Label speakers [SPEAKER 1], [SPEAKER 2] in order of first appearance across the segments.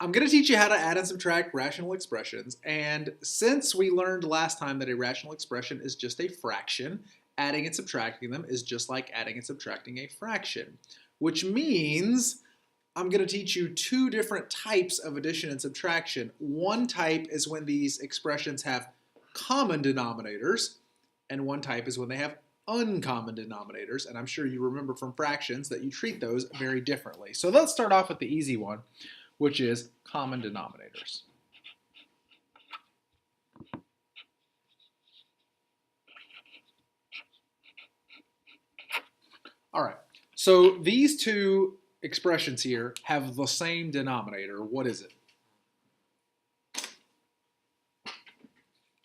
[SPEAKER 1] I'm going to teach you how to add and subtract rational expressions. And since we learned last time that a rational expression is just a fraction, adding and subtracting them is just like adding and subtracting a fraction, which means I'm going to teach you two different types of addition and subtraction. One type is when these expressions have common denominators, and one type is when they have uncommon denominators. And I'm sure you remember from fractions that you treat those very differently. So let's start off with the easy one, which is common denominators. All right, so these two expressions here have the same denominator. What is it?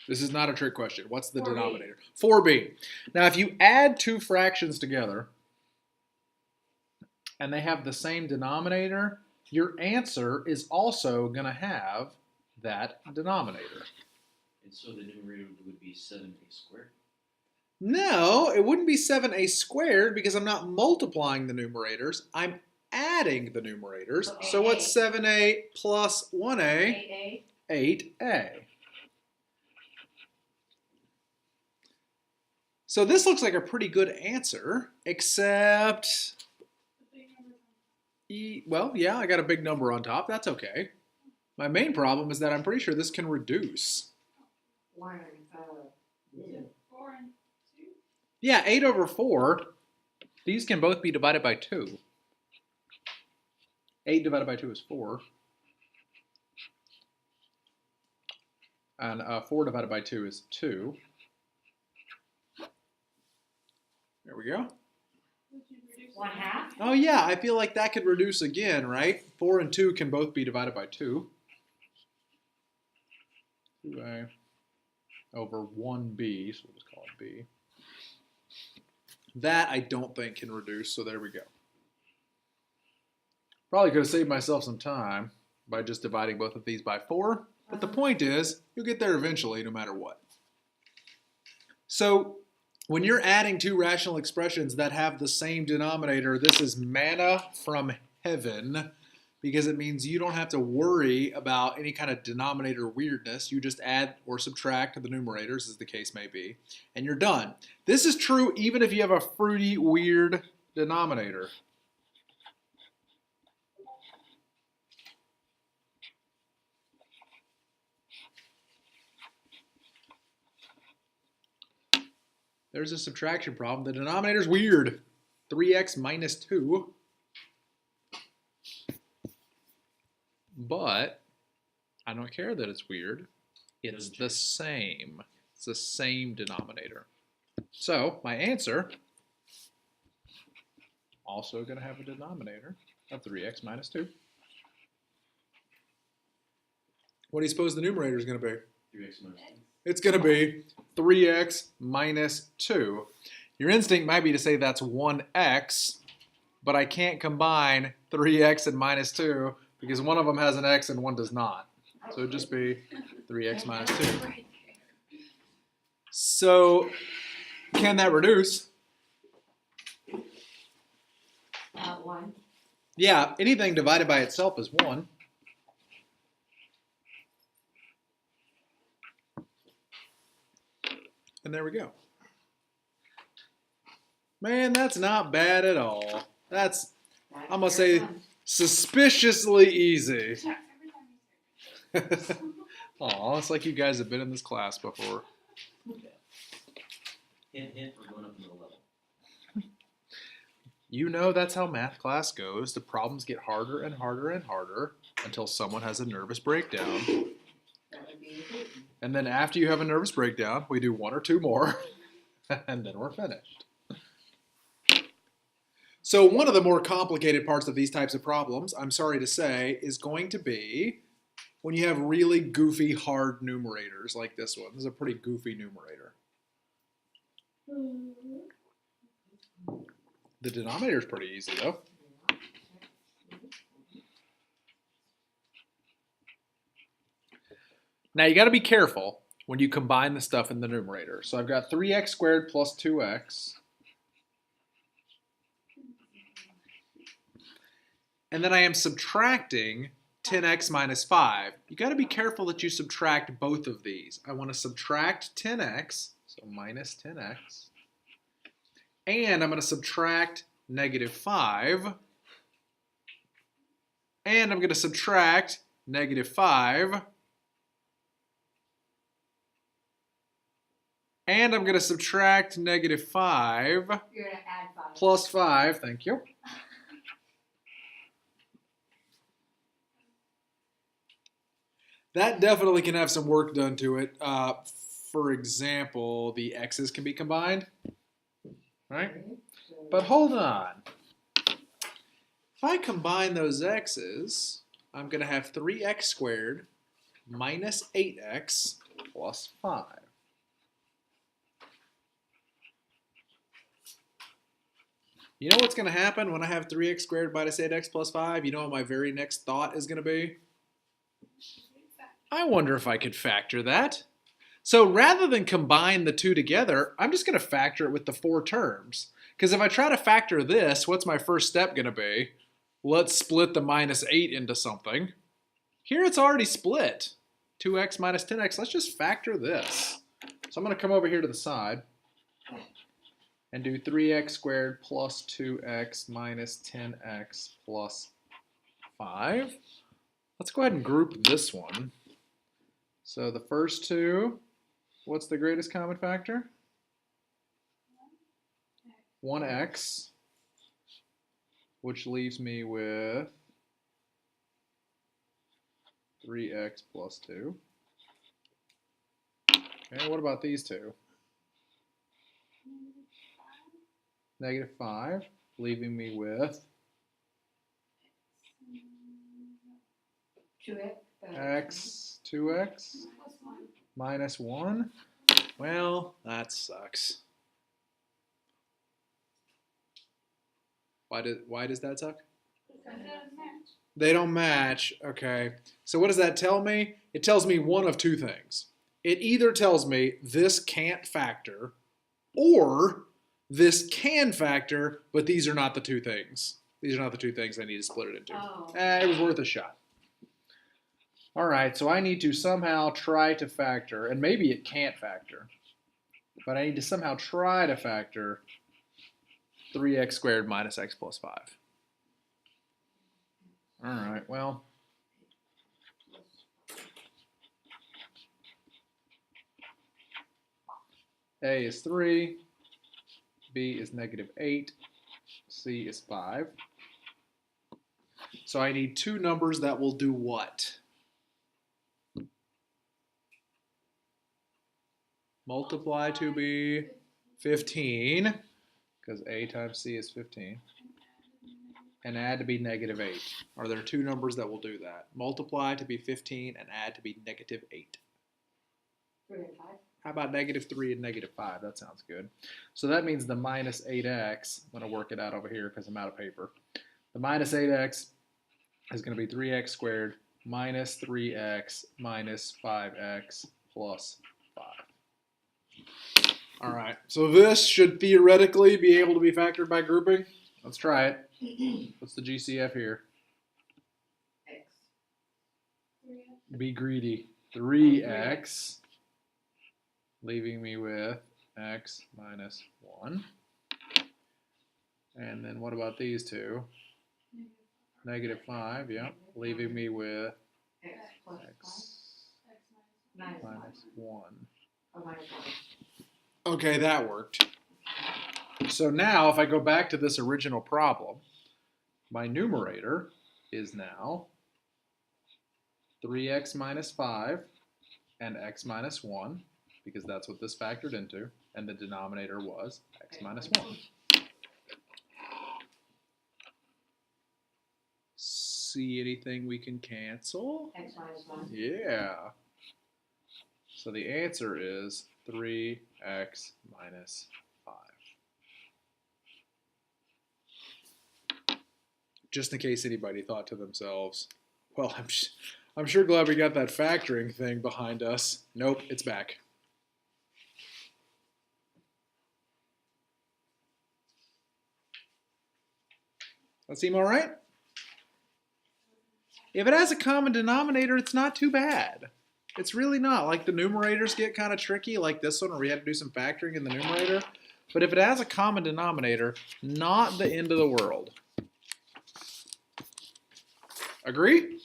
[SPEAKER 1] This is not a trick question. What's the
[SPEAKER 2] 4b.
[SPEAKER 1] denominator? 4b. Now, if you add two fractions together and they have the same denominator, your answer is also going to have that denominator.
[SPEAKER 3] And so the numerator would be 7a squared.
[SPEAKER 1] No, it wouldn't be 7a squared because I'm not multiplying the numerators. I'm adding the numerators. So what's 7a plus 1a? 8a. So this looks like a pretty good answer, except, well, yeah, I got a big number on top. That's okay. My main problem is that I'm pretty sure this can reduce.
[SPEAKER 2] 4 and 2.
[SPEAKER 1] Yeah, 8 over 4. These can both be divided by 2. 8 divided by 2 is 4. And 4 divided by 2 is 2. There we go.
[SPEAKER 2] 1/2.
[SPEAKER 1] Oh yeah, I feel like that could reduce again, right? 4 and 2 can both be divided by 2. 2a over 1b, so we'll just call it b. That I don't think can reduce, so there we go. Probably could have saved myself some time by just dividing both of these by 4, but the point is, you'll get there eventually no matter what. So, when you're adding two rational expressions that have the same denominator, this is manna from heaven because it means you don't have to worry about any kind of denominator weirdness. You just add or subtract the numerators, as the case may be, and you're done. This is true even if you have a fruity, weird denominator. There's a subtraction problem. The denominator's weird. 3x minus 2. But I don't care that it's weird. It's the same. It's the same denominator. So my answer, also going to have a denominator of 3x minus 2. What do you suppose the numerator is going to be?
[SPEAKER 3] 3x minus 2.
[SPEAKER 1] It's going to be 3x minus 2. Your instinct might be to say that's 1x, but I can't combine 3x and minus 2 because one of them has an x and one does not. So it would just be 3x minus 2. So can that reduce?
[SPEAKER 2] 1.
[SPEAKER 1] Yeah, anything divided by itself is 1. And there we go. Man, that's not bad at all. That's, I'm going to say, suspiciously easy. Aw, it's like you guys have been in this class before.
[SPEAKER 3] Hint, hint, we're going up another level.
[SPEAKER 1] You know that's how math class goes. The problems get harder and harder and harder until someone has a nervous breakdown.
[SPEAKER 2] That would be important.
[SPEAKER 1] And then after you have a nervous breakdown, we do 1 or 2 more, and then we're finished. So one of the more complicated parts of these types of problems, I'm sorry to say, is going to be when you have really goofy, hard numerators like this one. This is a pretty goofy numerator. The denominator is pretty easy, though. Now you got to be careful when you combine the stuff in the numerator. So I've got 3x squared plus 2x. And then I am subtracting 10x minus 5. You got to be careful that you subtract both of these. I want to subtract 10x, so minus 10x, and I'm going to subtract negative 5, and I'm going to subtract negative 5, and I'm going to subtract negative 5
[SPEAKER 2] You're going to add 5.
[SPEAKER 1] plus 5, thank you. That definitely can have some work done to it. For example, the x's can be combined, right?
[SPEAKER 2] Okay, so
[SPEAKER 1] But hold on. If I combine those x's, I'm going to have 3x squared minus 8x plus 5. You know what's going to happen when I have 3x squared minus 8x plus 5? You know what my very next thought is going to be? I wonder if I could factor that. So rather than combine the two together, I'm just going to factor it with the 4 terms. Because if I try to factor this, what's my first step going to be? Let's split the minus 8 into something. Here it's already split. 2x minus 10x. Let's just factor this. So I'm going to come over here to the side and do 3x squared plus 2x minus 10x plus 5. Let's go ahead and group this one. So the first two, what's the greatest common factor? 1x, which leaves me with 3x plus 2. Okay, what about these two? Negative 5, leaving me with 2x minus 1. Well, that sucks. Why does that suck? They don't match. Okay. So what does that tell me? It tells me one of two things. It either tells me this can't factor, or this can factor, but these are not the two things. These are not the two things I need to split it into.
[SPEAKER 2] Oh.
[SPEAKER 1] It was worth a shot. All right, so I need to somehow try to factor, and maybe it can't factor, but I need to somehow try to factor 3x squared minus x plus 5. All right, well, A is 3, B is negative 8, C is 5. So I need two numbers that will do what? Multiply to be 15, because A times C is 15, and add to be negative 8. Are there two numbers that will do that? Multiply to be 15 and add to be negative 8.
[SPEAKER 2] 3 and 5.
[SPEAKER 1] How about negative 3 and negative 5? That sounds good. So that means the minus 8x, I'm going to work it out over here because I'm out of paper. The minus 8x is going to be 3x squared minus 3x minus 5x plus 5. All right, so this should theoretically be able to be factored by grouping. Let's try it. What's the GCF here?
[SPEAKER 2] X.
[SPEAKER 1] Be greedy. 3x, leaving me with x minus 1. And then what about these two? Negative 5, yeah, leaving me with
[SPEAKER 2] X plus
[SPEAKER 1] x
[SPEAKER 2] 5.
[SPEAKER 1] minus 1.
[SPEAKER 2] Oh, minus 1.
[SPEAKER 1] Okay, that worked. So now if I go back to this original problem, my numerator is now 3x minus 5 and x minus 1, because that's what this factored into, and the denominator was x minus 1. See anything we can cancel?
[SPEAKER 2] X minus 1.
[SPEAKER 1] Yeah. So the answer is 3x minus 5. Just in case anybody thought to themselves, well, I'm sure glad we got that factoring thing behind us. Nope, it's back. That seem all right? If it has a common denominator, it's not too bad. It's really not. Like the numerators get kind of tricky, like this one where we had to do some factoring in the numerator. But if it has a common denominator, not the end of the world. Agree?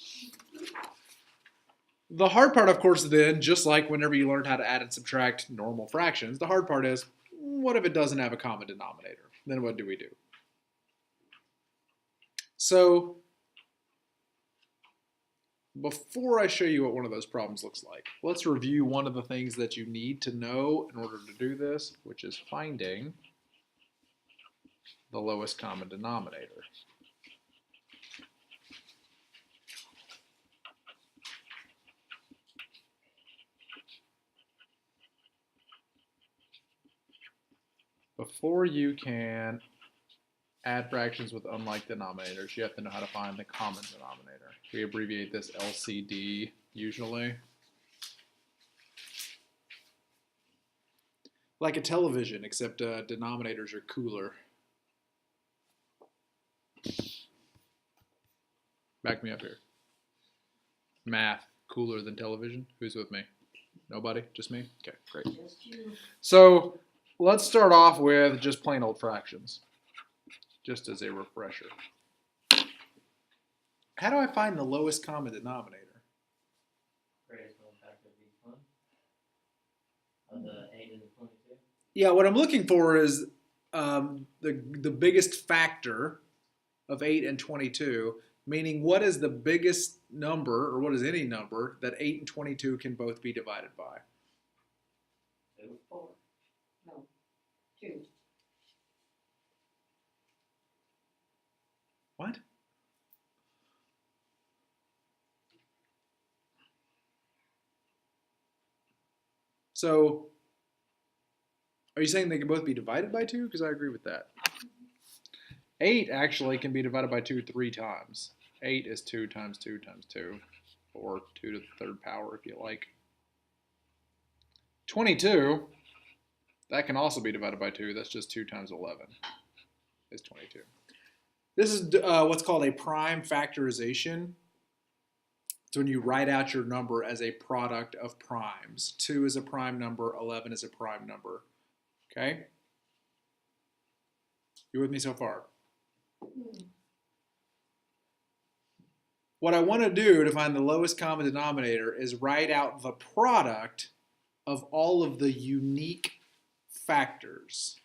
[SPEAKER 1] The hard part, of course, then, just like whenever you learned how to add and subtract normal fractions, the hard part is, what if it doesn't have a common denominator? Then what do we do? So, before I show you what one of those problems looks like, let's review one of the things that you need to know in order to do this, which is finding the lowest common denominator. Before you can add fractions with unlike denominators, you have to know how to find the common denominator. We abbreviate this LCD usually. Like a television, except denominators are cooler. Back me up here. Math, cooler than television? Who's with me? Nobody? Just me? Okay, great.
[SPEAKER 2] Just you.
[SPEAKER 1] So let's start off with just plain old fractions, just as a refresher. How do I find the lowest common denominator?
[SPEAKER 3] Greatest known factor of each one. Of the 8 and the 22.
[SPEAKER 1] Yeah, what I'm looking for is the biggest factor of 8 and 22, meaning what is the biggest number, or what is any number, that 8 and 22 can both be divided by?
[SPEAKER 3] 2.
[SPEAKER 2] 4. No. 2.
[SPEAKER 1] What? So, are you saying they can both be divided by 2? Because I agree with that. 8 actually can be divided by 2 3 times. 8 is 2 times 2 times 2, or 2 to the third power if you like. 22, that can also be divided by 2. That's just 2 times 11 is 22. This is what's called a prime factorization. It's when you write out your number as a product of primes. 2 is a prime number, 11 is a prime number. Okay? You with me so far? What I want to do to find the lowest common denominator is write out the product of all of the unique factors.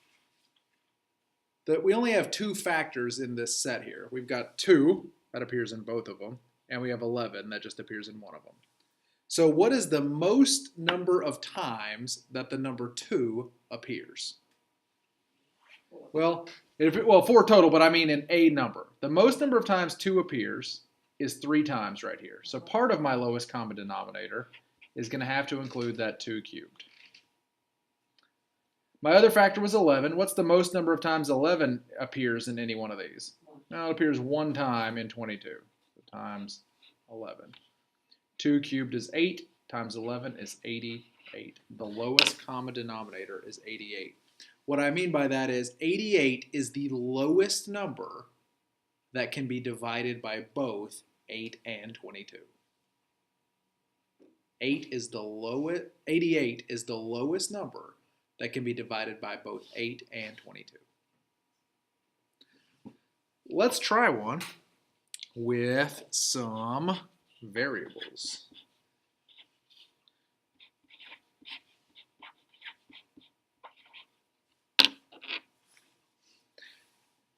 [SPEAKER 1] That we only have 2 factors in this set here. We've got 2, that appears in both of them, and we have 11, that just appears in one of them. So what is the most number of times that the number 2 appears? Well, 4 total, but I mean in a number. The most number of times 2 appears is 3 times right here. So part of my lowest common denominator is going to have to include that 2 cubed. My other factor was 11. What's the most number of times 11 appears in any one of these? Now it appears 1 time in 22. So times 11. 2 cubed is 8 times 11 is 88. The lowest common denominator is 88. What I mean by that is 88 is the lowest number that can be divided by both 8 and 22. 88 is the lowest number that can be divided by both 8 and 22. Let's try one with some variables.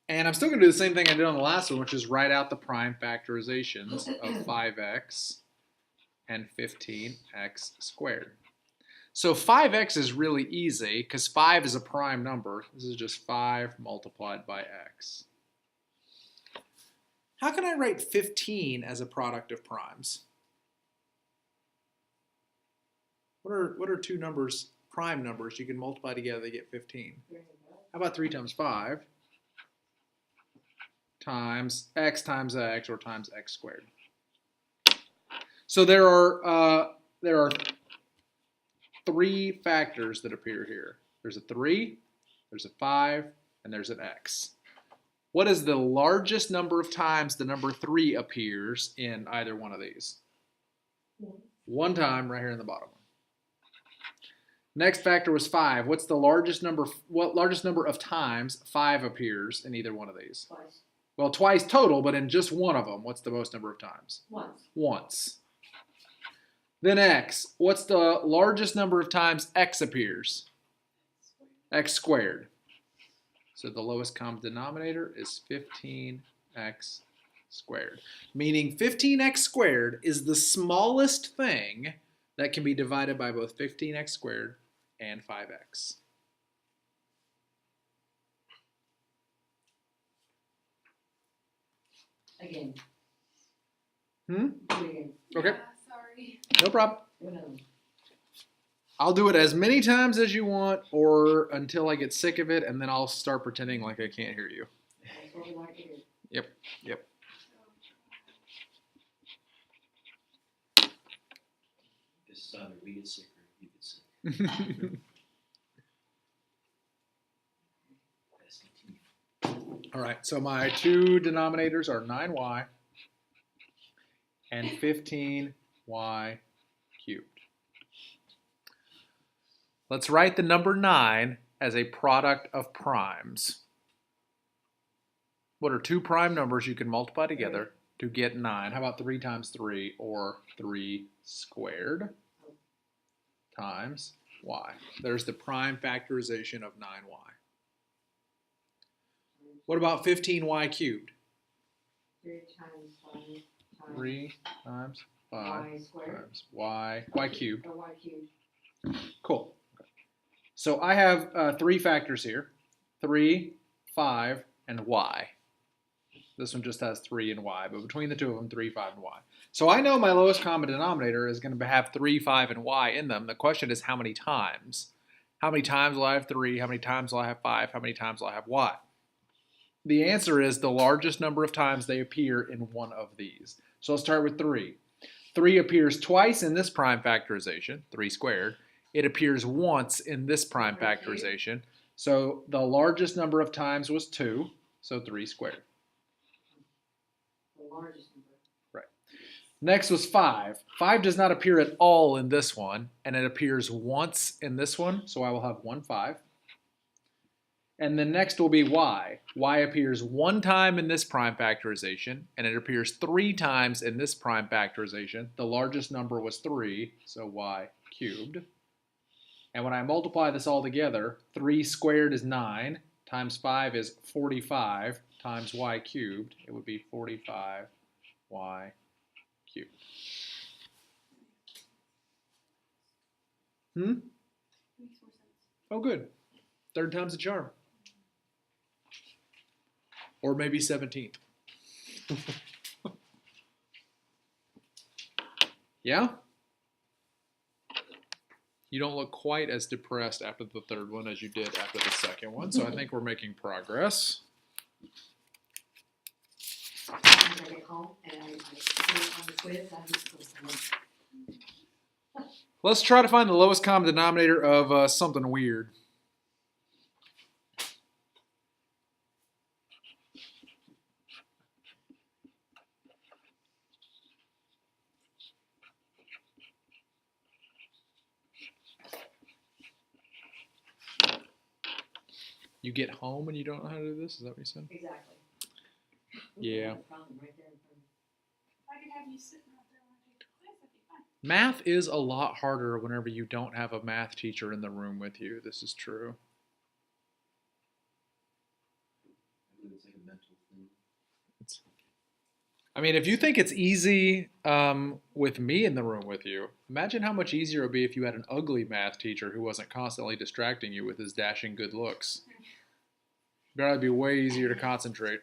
[SPEAKER 1] And I'm still going to do the same thing I did on the last one, which is write out the prime factorizations of 5x and 15x squared. So 5x is really easy because 5 is a prime number. This is just 5 multiplied by x. How can I write 15 as a product of primes? What are 2 numbers, prime numbers, you can multiply together to get 15? How about 3 times 5 times x, or times x squared? So there are 3 factors that appear here. There's a 3, there's a 5, and there's an x. What is the largest number of times the number 3 appears in either one of these? One time right here in the bottom one. Next factor was 5. What's the largest number? What largest number of times 5 appears in either one of these?
[SPEAKER 2] Twice.
[SPEAKER 1] Well, twice total, but in just one of them, what's the most number of times?
[SPEAKER 2] Once.
[SPEAKER 1] Once. Then x. What's the largest number of times x appears? X squared. So the lowest common denominator is 15x squared. Meaning 15x squared is the smallest thing that can be divided by both 15x squared and 5x.
[SPEAKER 2] Again.
[SPEAKER 1] Do it again. Okay.
[SPEAKER 4] Yeah, sorry.
[SPEAKER 1] No problem.
[SPEAKER 2] No.
[SPEAKER 1] I'll do it as many times as you want or until I get sick of it, and then I'll start pretending like I can't hear you.
[SPEAKER 2] That's what we like to do.
[SPEAKER 1] Yep.
[SPEAKER 3] This is either we get sick or you get sick. Let's continue.
[SPEAKER 1] All right, so my two denominators are 9y and 15y cubed. Let's write the number 9 as a product of primes. What are two prime numbers you can multiply together to get 9? How about 3 times 3, or 3 squared times y? There's the prime factorization of 9y. What about 15y cubed?
[SPEAKER 2] 3 times 5 times
[SPEAKER 1] 3 times 5
[SPEAKER 2] y squared.
[SPEAKER 1] times y cubed.
[SPEAKER 2] Or y cubed.
[SPEAKER 1] Cool. So I have 3 factors here, 3, 5, and y. This one just has 3 and y, but between the two of them, 3, 5, and y. So I know my lowest common denominator is going to have 3, 5, and y in them. The question is how many times? How many times will I have 3? How many times will I have 5? How many times will I have y? The answer is the largest number of times they appear in one of these. So let's start with 3. 3 appears twice in this prime factorization, 3 squared. It appears once in this prime factorization. So the largest number of times was 2, so 3 squared.
[SPEAKER 2] The largest number.
[SPEAKER 1] Right. Next was 5. 5 does not appear at all in this one, and it appears once in this one, so I will have 1, 5. And then next will be y. Y appears 1 time in this prime factorization, and it appears 3 times in this prime factorization. The largest number was 3, so y cubed. And when I multiply this all together, 3 squared is 9, times 5 is 45, times y cubed. It would be 45y cubed.
[SPEAKER 4] Makes more sense.
[SPEAKER 1] Oh, good. Third time's a charm. Or maybe 17th. Yeah? You don't look quite as depressed after the third one as you did after the second one, so I think we're making progress.
[SPEAKER 2] Sometimes I get home and I put it on the quiz. I just go home.
[SPEAKER 1] Let's try to find the lowest common denominator of something weird. You get home and you don't know how to do this? Is that what you said?
[SPEAKER 2] Exactly.
[SPEAKER 1] Yeah.
[SPEAKER 2] Problem right there in front of me.
[SPEAKER 4] If I could have you sitting out there when I take the quiz, that'd be fun.
[SPEAKER 1] Math is a lot harder whenever you don't have a math teacher in the room with you. This is true.
[SPEAKER 3] I believe it's like a mental thing.
[SPEAKER 1] I mean, if you think it's easy with me in the room with you, imagine how much easier it would be if you had an ugly math teacher who wasn't constantly distracting you with his dashing good looks. It'd probably be way easier to concentrate.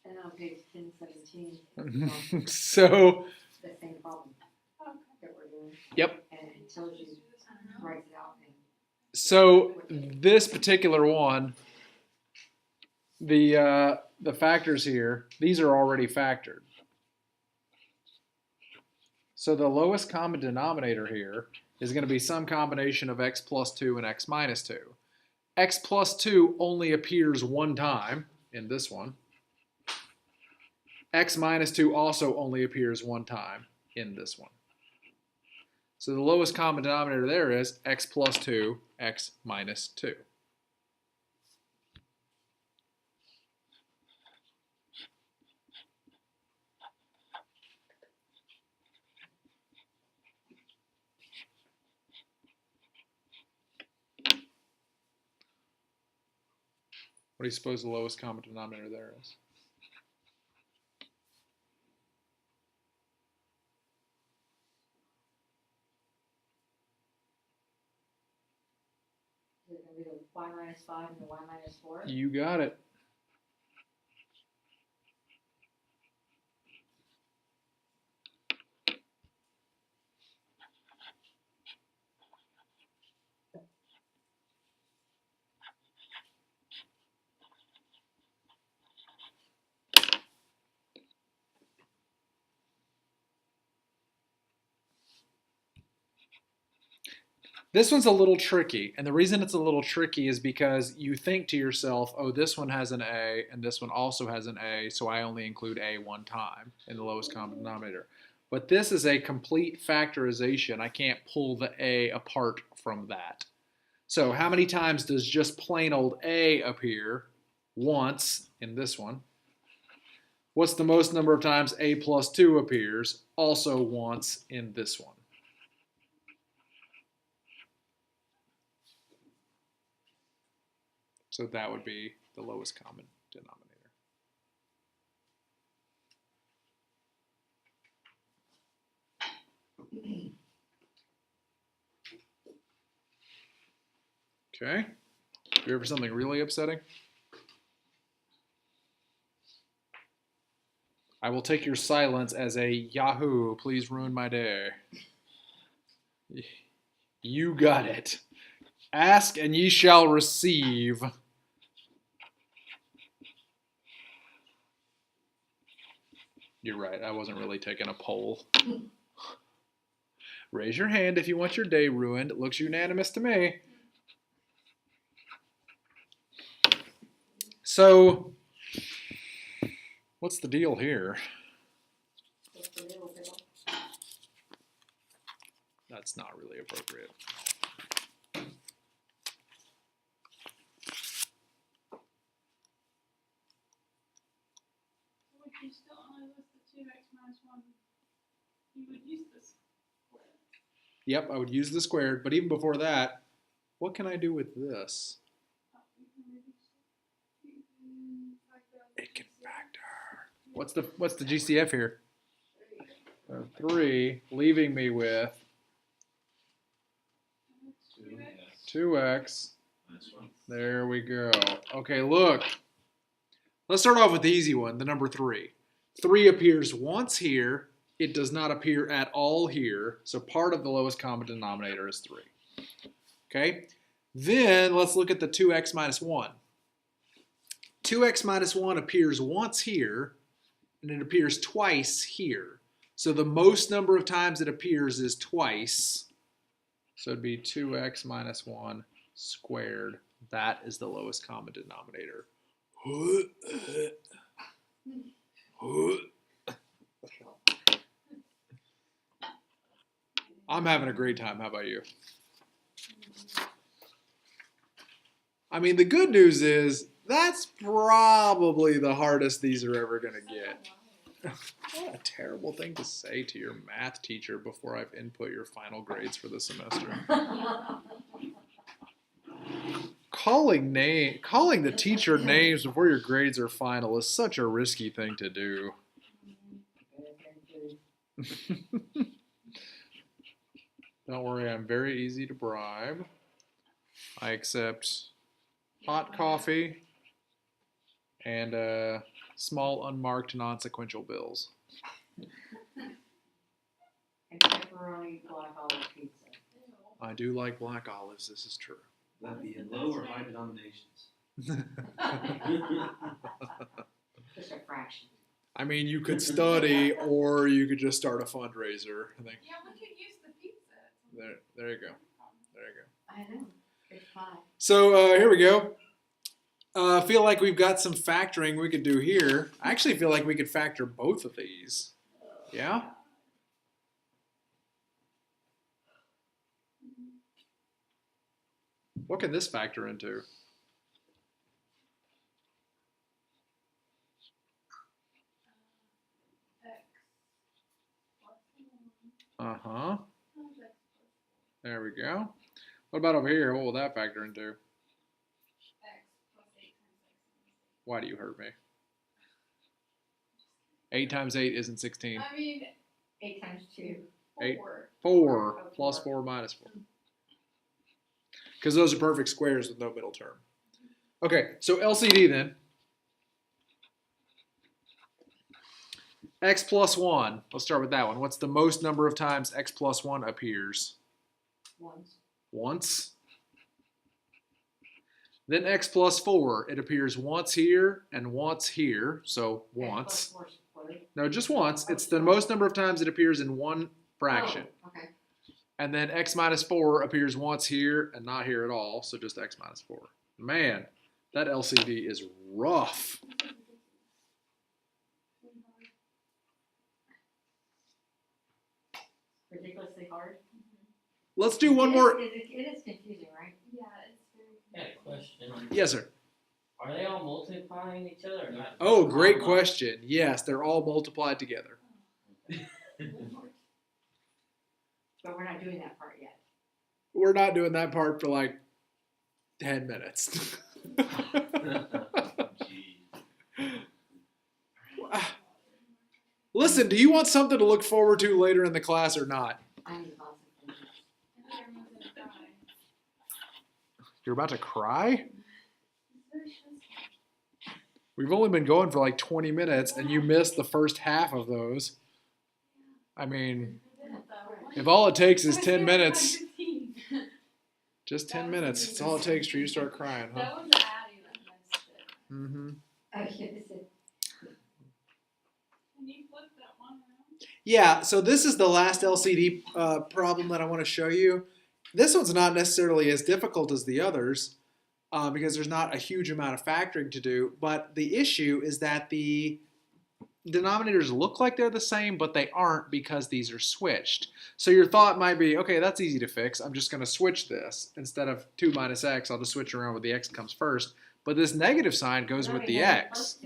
[SPEAKER 2] And on page 10, 17,
[SPEAKER 1] So,
[SPEAKER 2] the same problem
[SPEAKER 4] Okay.
[SPEAKER 2] that we're doing.
[SPEAKER 1] yep.
[SPEAKER 2] And it tells you, writes it out. And
[SPEAKER 1] So this particular one, the factors here, these are already factored. So the lowest common denominator here is going to be some combination of x plus 2 and x minus 2. X plus 2 only appears 1 time, in this one. X minus 2 also only appears one time in this one. So the lowest common denominator there is x plus 2, x minus 2. What do you suppose the lowest common denominator there is?
[SPEAKER 2] Is it gonna be the y minus 5 and the y minus 4?
[SPEAKER 1] You got it. This one's a little tricky, and the reason it's a little tricky is because you think to yourself, oh, this one has an A, and this one also has an A, so I only include A one time in the lowest common denominator. But this is a complete factorization. I can't pull the A apart from that. So how many times does just plain old A appear? Once in this one. What's the most number of times A plus 2 appears? Also once in this one. So that would be the lowest common denominator. Okay. You ready for something really upsetting? I will take your silence as a Yahoo, please ruin my day. You got it. Ask and ye shall receive. You're right, I wasn't really taking a poll. Raise your hand if you want your day ruined. It looks unanimous to me. So, what's the deal here?
[SPEAKER 2] What's the little bit?
[SPEAKER 1] That's not really appropriate.
[SPEAKER 4] Would you still only list the 2x minus 1? You would use this square.
[SPEAKER 1] Yep, I would use the squared, but even before that, what can I do with this? It can factor. What's the GCF here? 3, leaving me with 2x. There we go. Okay, look. Let's start off with the easy one, the number 3. 3 appears once here. It does not appear at all here. So part of the lowest common denominator is 3. Okay? Then let's look at the 2x minus 1. 2x minus 1 appears once here, and it appears twice here. So the most number of times it appears is twice. So it'd be 2x minus 1 squared. That is the lowest common denominator. I'm having a great time. How about you? I mean, the good news is that's probably the hardest these are ever going to get. What a terrible thing to say to your math teacher before I've input your final grades for the semester. Calling the teacher names before your grades are final is such a risky thing to do. Don't worry, I'm very easy to bribe. I accept hot coffee and small unmarked non-sequential bills.
[SPEAKER 2] And pepperoni black olive pizza.
[SPEAKER 1] I do like black olives, this is true.
[SPEAKER 3] That'd be in low or high denominations.
[SPEAKER 2] Just a fraction.
[SPEAKER 1] I mean, you could study or you could just start a fundraiser. I think.
[SPEAKER 4] Yeah, we could use the pizza.
[SPEAKER 1] There you go. There you go.
[SPEAKER 2] I know. It's 5.
[SPEAKER 1] So here we go. I feel like we've got some factoring we could do here. I actually feel like we could factor both of these. Yeah? What can this factor into?
[SPEAKER 4] X plus 1
[SPEAKER 1] Uh-huh.
[SPEAKER 4] times X plus
[SPEAKER 1] There we go. What about over here? What will that factor into?
[SPEAKER 4] X plus 8 times X minus
[SPEAKER 1] Why do you hurt me? 8 times 8 isn't 16.
[SPEAKER 4] 8. I mean,
[SPEAKER 2] 8 times 2.
[SPEAKER 1] 8.
[SPEAKER 4] 4.
[SPEAKER 1] 4
[SPEAKER 2] Oh,
[SPEAKER 1] plus
[SPEAKER 2] 4.
[SPEAKER 1] 4 minus 4. Because those are perfect squares with no middle term. Okay, so LCD then. X plus 1. Let's start with that one. What's the most number of times X plus 1 appears?
[SPEAKER 2] Once.
[SPEAKER 1] Once. Then X plus 4. It appears once here and once here. So once.
[SPEAKER 2] X plus 4 squared.
[SPEAKER 1] No, just once. It's the most number of times it appears in one fraction.
[SPEAKER 2] Oh, okay.
[SPEAKER 1] And then X minus 4 appears once here and not here at all. So just X minus 4. Man, that LCD is rough.
[SPEAKER 2] Ridiculously hard.
[SPEAKER 1] Let's do one more.
[SPEAKER 2] It is confusing, right?
[SPEAKER 4] Yeah, it's very.
[SPEAKER 3] Yeah, question.
[SPEAKER 1] Yes, sir.
[SPEAKER 3] Are they all multiplying each other or not?
[SPEAKER 1] Oh, great question. Yes, they're all multiplied together.
[SPEAKER 2] But we're not doing that part yet.
[SPEAKER 1] We're not doing that part for like 10 minutes. Listen, do you want something to look forward to later in the class or not?
[SPEAKER 2] I need lots of things.
[SPEAKER 4] I think everyone's gonna cry.
[SPEAKER 1] You're about to cry?
[SPEAKER 4] It's very stressful.
[SPEAKER 1] We've only been going for like 20 minutes and you missed the first half of those. I mean,
[SPEAKER 4] I did it though.
[SPEAKER 1] if all it takes is
[SPEAKER 4] I was
[SPEAKER 1] 10
[SPEAKER 4] here
[SPEAKER 1] minutes,
[SPEAKER 4] by 15.
[SPEAKER 1] just 10
[SPEAKER 4] That was
[SPEAKER 1] minutes,
[SPEAKER 4] the
[SPEAKER 1] that's all it takes for you to start crying, huh?
[SPEAKER 4] That was Addie that missed it.
[SPEAKER 1] Mm-hmm.
[SPEAKER 2] Oh, yeah, this is.
[SPEAKER 4] Can you flip that one around?
[SPEAKER 1] Yeah, so this is the last LCD problem that I want to show you. This one's not necessarily as difficult as the others because there's not a huge amount of factoring to do, but the issue is that the denominators look like they're the same, but they aren't because these are switched. So your thought might be, okay, that's easy to fix. I'm just going to switch this. Instead of 2 minus x, I'll just switch around where the x comes first. But this negative sign goes with the x.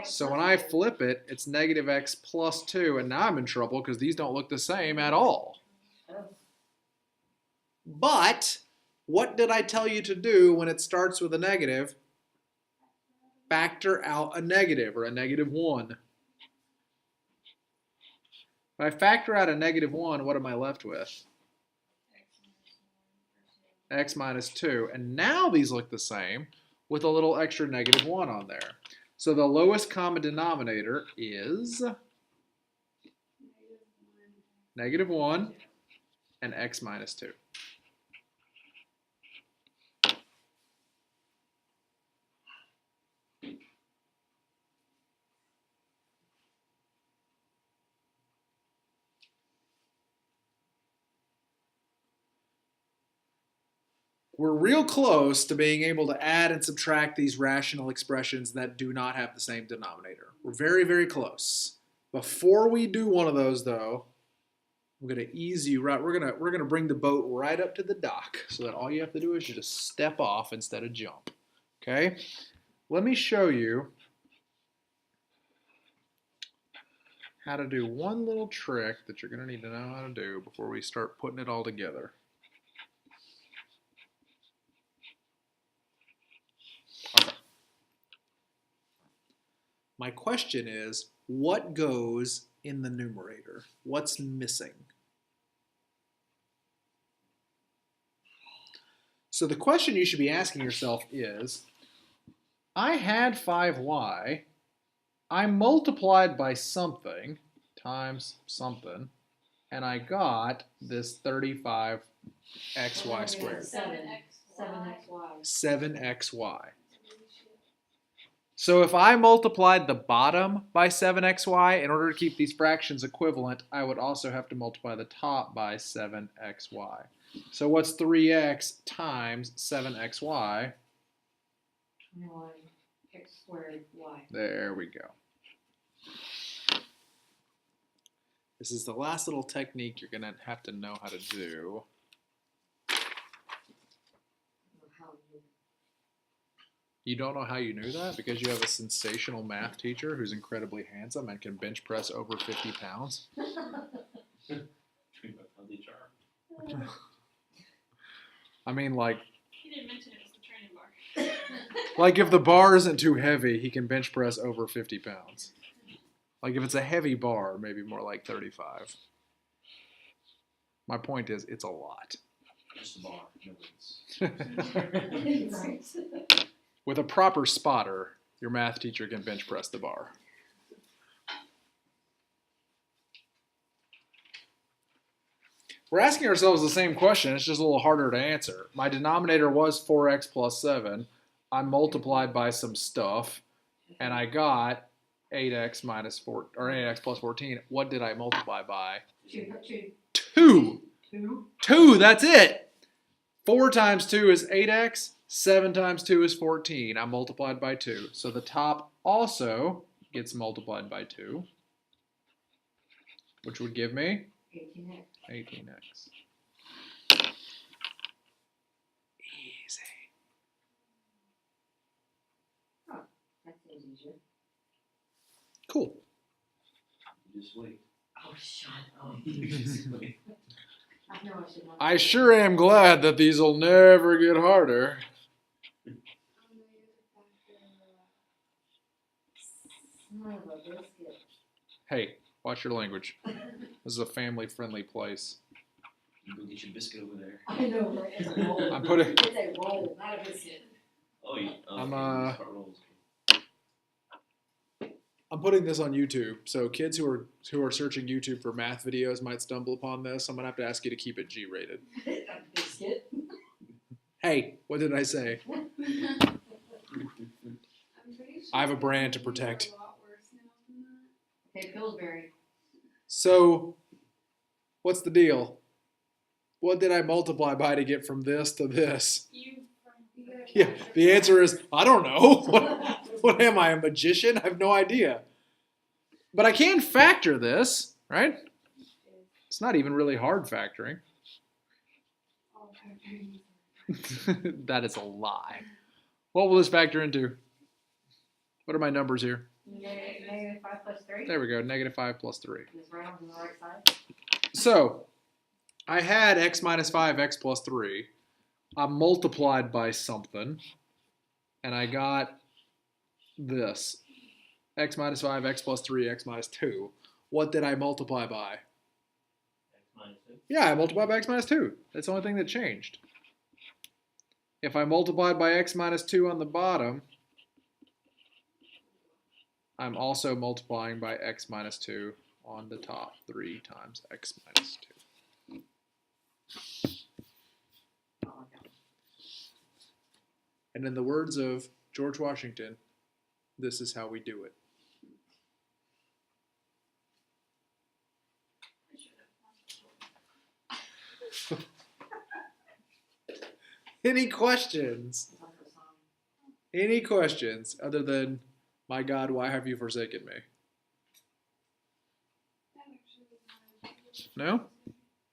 [SPEAKER 1] So when I flip it, it's negative x plus 2, and now I'm in trouble because these don't look the same at all. But what did I tell you to do when it starts with a negative? Factor out a negative, or a negative 1. If I factor out a negative 1, what am I left with? X minus 2. And now these look the same with a little extra negative 1 on there. So the lowest common denominator is negative 1 and x minus 2. We're real close to being able to add and subtract these rational expressions that do not have the same denominator. We're very, very close. Before we do one of those, though, I'm going to ease you right. We're gonna bring the boat right up to the dock so that all you have to do is just step off instead of jump. Okay? Let me show you how to do one little trick that you're going to need to know how to do before we start putting it all together. Okay. My question is, what goes in the numerator? What's missing? So the question you should be asking yourself is, I had 5y, I multiplied by something times something, and I got this 35xy squared.
[SPEAKER 2] 7xy.
[SPEAKER 1] 7xy. So if I multiplied the bottom by 7xy, in order to keep these fractions equivalent, I would also have to multiply the top by 7xy. So what's 3x times 7xy?
[SPEAKER 2] 21 x squared y.
[SPEAKER 1] There we go. This is the last little technique you're gonna have to know how to do.
[SPEAKER 2] How you
[SPEAKER 1] You don't know how you knew that? Because you have a sensational math teacher who's incredibly handsome and can bench press over 50 pounds? I mean, like,
[SPEAKER 4] He didn't mention it was the training bar.
[SPEAKER 1] like if the bar isn't too heavy, he can bench press over 50 pounds. Like if it's a heavy bar, maybe more like 35. My point is, it's a lot.
[SPEAKER 5] Just a bar, no weights.
[SPEAKER 1] With a proper spotter, your math teacher can bench press the bar. We're asking ourselves the same question, it's just a little harder to answer. My denominator was 4x plus 7. I multiplied by some stuff, and I got 8x minus 4, or 8x plus 14. What did I multiply by? 2. 2, that's it. 4 times 2 is 8x. 7 times 2 is 14. I multiplied by 2. So the top also gets multiplied by 2, which would give me
[SPEAKER 2] 18x.
[SPEAKER 1] 18x. Easy.
[SPEAKER 2] Oh, that seems easier.
[SPEAKER 1] Cool.
[SPEAKER 5] Just wait.
[SPEAKER 2] Oh, shut up.
[SPEAKER 5] Just wait.
[SPEAKER 2] I know I should not.
[SPEAKER 1] I sure am glad that these will never get harder.
[SPEAKER 2] Son of a biscuit.
[SPEAKER 1] Hey, watch your language. This is a family-friendly place.
[SPEAKER 5] You go get your biscuit over there.
[SPEAKER 2] I know, right? It's a roll.
[SPEAKER 1] I'm putting-
[SPEAKER 2] It's a roll, not a biscuit.
[SPEAKER 5] Oh, yeah.
[SPEAKER 1] I'm,
[SPEAKER 5] Okay, part rolls.
[SPEAKER 1] I'm putting this on YouTube, so kids who are searching YouTube for math videos might stumble upon this. I'm gonna have to ask you to keep it G-rated.
[SPEAKER 2] A biscuit.
[SPEAKER 1] Hey, what did I say?
[SPEAKER 4] I'm pretty sure
[SPEAKER 1] I have a brand to
[SPEAKER 4] these are
[SPEAKER 1] protect.
[SPEAKER 4] a lot worse now than that.
[SPEAKER 2] Okay, Pillsbury.
[SPEAKER 1] So, what's the deal? What did I multiply by to get from this to this?
[SPEAKER 4] You
[SPEAKER 1] Yeah, the answer is, I don't know. What am I, a magician? I have no idea. But I can factor this, right? It's not even really hard factoring. That is a lie. What will this factor into? What are my numbers here?
[SPEAKER 2] Negative 5 plus 3.
[SPEAKER 1] There we go, negative 5 plus 3.
[SPEAKER 2] Is right on the right side.
[SPEAKER 1] So, I had x minus 5, x plus 3. I multiplied by something, and I got this. X minus 5, x plus 3, x minus 2. What did I multiply by?
[SPEAKER 3] X minus 2.
[SPEAKER 1] Yeah, I multiplied by x minus 2. That's the only thing that changed. If I multiplied by x minus 2 on the bottom, I'm also multiplying by x minus 2 on the top. 3 times x minus 2.
[SPEAKER 2] Oh, okay.
[SPEAKER 1] And in the words of George Washington, this is how we do it. Any questions?
[SPEAKER 2] It's like a song.
[SPEAKER 1] Any questions other than, my God, why have you forsaken me?
[SPEAKER 4] That actually was my
[SPEAKER 1] No?